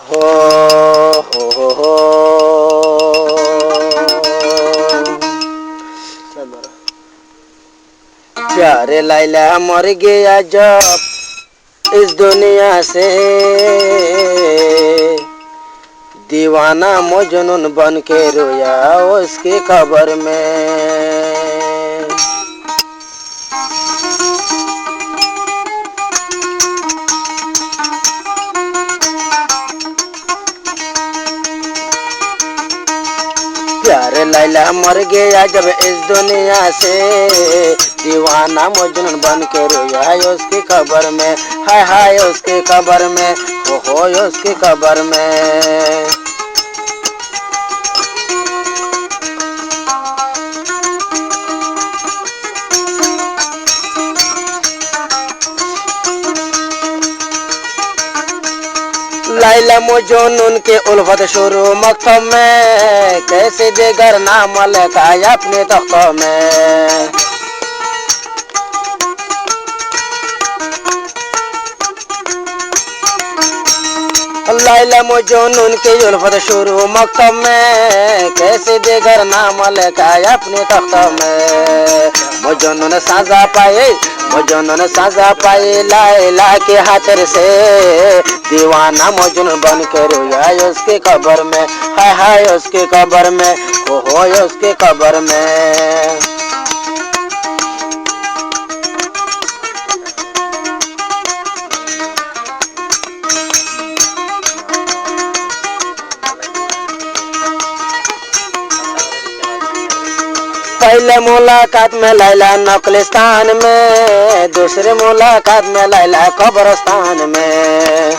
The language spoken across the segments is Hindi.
हो हो प्यारे लैला मर गया जब इस दुनिया से, दीवाना मजनून बन के रोया उसकी कब्र में। प्यारे लैला मर गया जब इस दुनिया से, दीवाना मजनून बन के रोया उसकी कब्र में। हाय हाय उसकी कब्र में, हो उसकी कब्र में। लैला मजनून के उल्फत शुरू मकतब में, कैसे देगर नाम लिखाया अपने तख्तों में। लैला मजनून के उल्फत शुरू मकतब में, कैसे देगर नाम लिखाया अपने तख्तों में। मजनून सजा पाए, मजनून सजा पाए लैला के हाथर से, दीवाना मजनून बन के रोया उसके कब्र में। हाय हाय उसके कब्र में, हो उसके कब्र में। पहले मुलाकात में लैला नकलिस्तान में, दूसरे मुलाकात में लैला कब्रिस्तान में।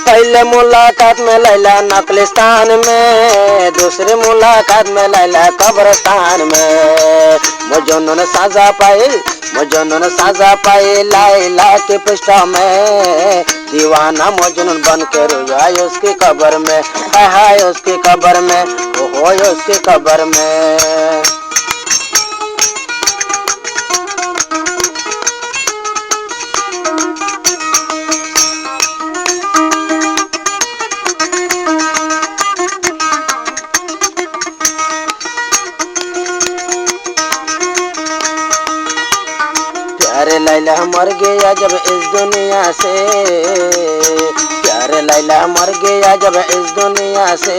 पहले मुलाकात में लैला नकलिस्तान में, दूसरे मुलाकात में लैला कब्रिस्तान में। मजनून सजा पाए, मजनून सजा पाए लैला के पृष्ठा में, दीवाना मजनून बन के रोया उसकी कब्र में। हाय हाय उसकी कब्र में, हो उसकी कब्र में। प्यारे लैला मर गया जब इस दुनिया से, प्यारे लैला मर गया जब इस दुनिया से,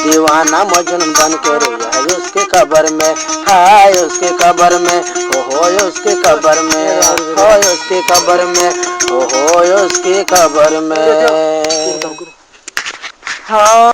दीवाना मजनून बन के रोया उसके कब्र में। हाय उसके कब्र में, हो उसके कब्र में, हो उसके कब्र में, हो उसके कब्र में। हाँ।